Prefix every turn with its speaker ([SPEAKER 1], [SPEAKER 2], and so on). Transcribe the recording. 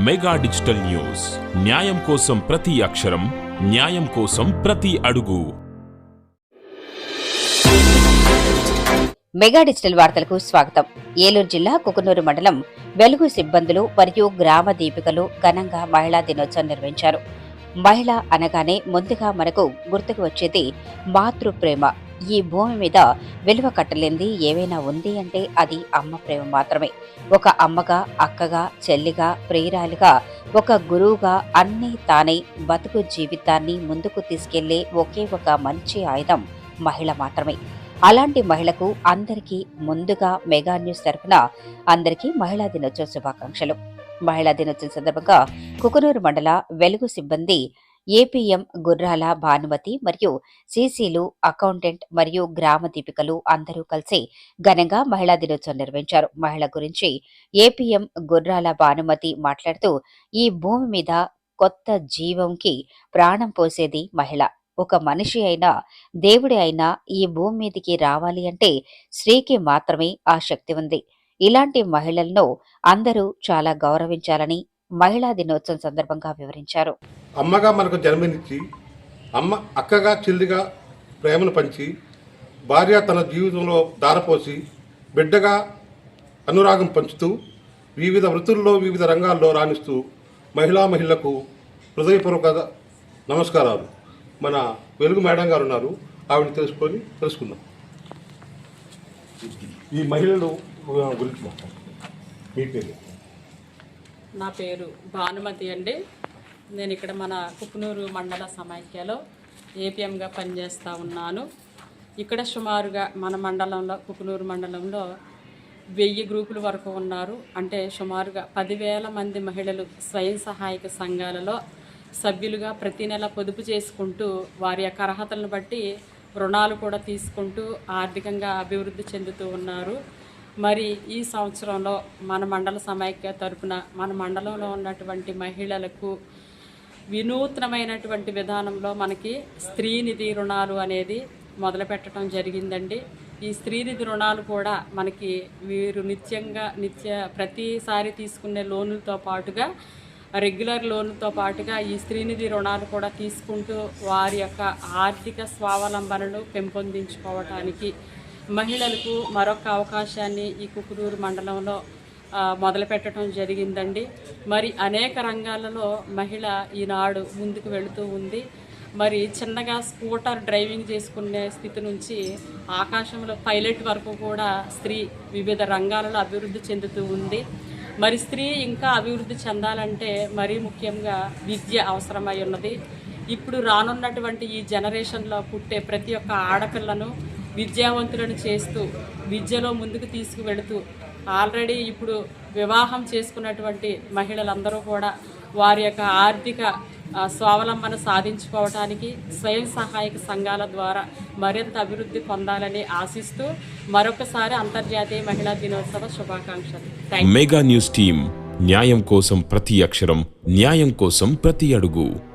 [SPEAKER 1] Mega digital news, న్యాయం కోసం ప్రతి అక్షరం, న్యాయం కోసం ప్రతి అడుగు.
[SPEAKER 2] మెగా డిజిటల్ వార్తలకు స్వాగతం. ఏలూరు జిల్లా కుకునూరు మండలం వెలుగు సిబ్బందులు మరియు గ్రామ దీపికలు ఘనంగా మహిళా దినోత్సవం నిర్వహించారు. మహిళ అనగానే ముందుగా మనకు గుర్తుకు వచ్చేది మాతృప్రేమ. ఈ భూమి మీద విలువ కట్టలేంది ఏవైనా ఉంది అంటే అది అమ్మ ప్రేమ మాత్రమే. ఒక అమ్మగా, అక్కగా, చెల్లిగా, ప్రియురాలిగా, ఒక గురువుగా అన్నీ తానై బతుకు జీవితాన్ని ముందుకు తీసుకెళ్లే ఒకే ఒక మంచి ఆయుధం మహిళ మాత్రమే. అలాంటి మహిళకు అందరికీ ముందుగా మెగా న్యూస్ తరఫున అందరికీ మహిళా దినోత్సవ శుభాకాంక్షలు. మహిళా దినోత్సవం సందర్భంగా కుకునూరు మండల వెలుగు సిబ్బంది ఏపీఎం గుర్రాల భానుమతి మరియు సీసీలు, అకౌంటెంట్ మరియు గ్రామ దీపికలు అందరూ కలిసి ఘనంగా మహిళా దినోత్సవం నిర్వహించారు. మహిళ గురించి ఏపీఎం గుర్రాల భానుమతి మాట్లాడుతూ, ఈ భూమి మీద కొత్త జీవంకి ప్రాణం పోసేది మహిళ. ఒక మనిషి అయినా, దేవుడి అయినా ఈ భూమి మీదికి రావాలి అంటే స్త్రీకి మాత్రమే ఆ శక్తి ఉంది. ఇలాంటి మహిళలను అందరూ చాలా గౌరవించాలని మహిళా దినోత్సవం సందర్భంగా వివరించారు.
[SPEAKER 3] అమ్మగా మనకు జన్మనిచ్చి, అక్కగా, చెల్లిగా ప్రేమను పంచి, భార్య తన జీవితంలో దారపోసి, బిడ్డగా అనురాగం పంచుతూ, వివిధ వృత్తుల్లో వివిధ రంగాల్లో రాణిస్తూ మహిళలకు హృదయపూర్వక నమస్కారాలు. మన వెలుగు మేడం గారు ఉన్నారు, ఆవిడని తెలుసుకుందాం. ఈ మహిళలు గురించి మీ పేరు?
[SPEAKER 4] నా పేరు భానుమతి అండి. నేను ఇక్కడ మన కుకునూరు మండల సమైక్యలో ఏపీఎంగా పనిచేస్తూ ఉన్నాను. ఇక్కడ సుమారుగా మన మండలంలో, కుకునూరు మండలంలో 1000 గ్రూపుల వరకు ఉన్నారు. అంటే సుమారుగా 10,000 మంది మహిళలు స్వయం సహాయక సంఘాలలో సభ్యులుగా ప్రతి నెల పొదుపు చేసుకుంటూ వారి యొక్క అర్హతలను బట్టి రుణాలు కూడా తీసుకుంటూ ఆర్థికంగా అభివృద్ధి చెందుతూ ఉన్నారు. మరి ఈ సంవత్సరంలో మన మండల సమైక్య తరపున మన మండలంలో ఉన్నటువంటి మహిళలకు వినూత్నమైనటువంటి విధానంలో మనకి స్త్రీనిధి రుణాలు అనేది మొదలుపెట్టడం జరిగిందండి. ఈ స్త్రీనిధి రుణాలు కూడా మనకి వీరు ప్రతిసారి తీసుకునే లోన్లతో పాటుగా, రెగ్యులర్ లోన్లతో పాటుగా ఈ స్త్రీనిధి రుణాలు కూడా తీసుకుంటూ వారి యొక్క ఆర్థిక స్వావలంబనను పెంపొందించుకోవటానికి మహిళలకు మరొక అవకాశాన్ని ఈ కుకునూరు మండలంలో మొదలుపెట్టడం జరిగిందండి. మరి అనేక రంగాలలో మహిళ ఈనాడు ముందుకు వెళుతూ ఉంది. మరి చిన్నగా స్కూటర్ డ్రైవింగ్ చేసుకునే స్థితి నుంచి ఆకాశంలో పైలట్ వరకు కూడా స్త్రీ వివిధ రంగాలలో అభివృద్ధి చెందుతూ ఉంది. మరి స్త్రీ ఇంకా అభివృద్ధి చెందాలంటే మరీ ముఖ్యంగా విద్య అవసరమై ఉన్నది. ఇప్పుడు రానున్నటువంటి ఈ జనరేషన్లో పుట్టే ప్రతి ఒక్క ఆడపిల్లను విద్యావంతులను చేస్తూ, విద్యలో ముందుకు తీసుకువెళుతూ, ఆల్రెడీ ఇప్పుడు వివాహం చేసుకున్నటువంటి మహిళలందరూ కూడా వారి యొక్క ఆర్థిక స్వావలంబన సాధించుకోవటానికి స్వయం సహాయక సంఘాల ద్వారా మరింత అభివృద్ధి పొందాలని ఆశిస్తూ మరొకసారి అంతర్జాతీయ మహిళా దినోత్సవ శుభాకాంక్షలు.
[SPEAKER 1] మెగా న్యూస్ టీం, న్యాయం కోసం ప్రతి అక్షరం, న్యాయం కోసం ప్రతి అడుగు.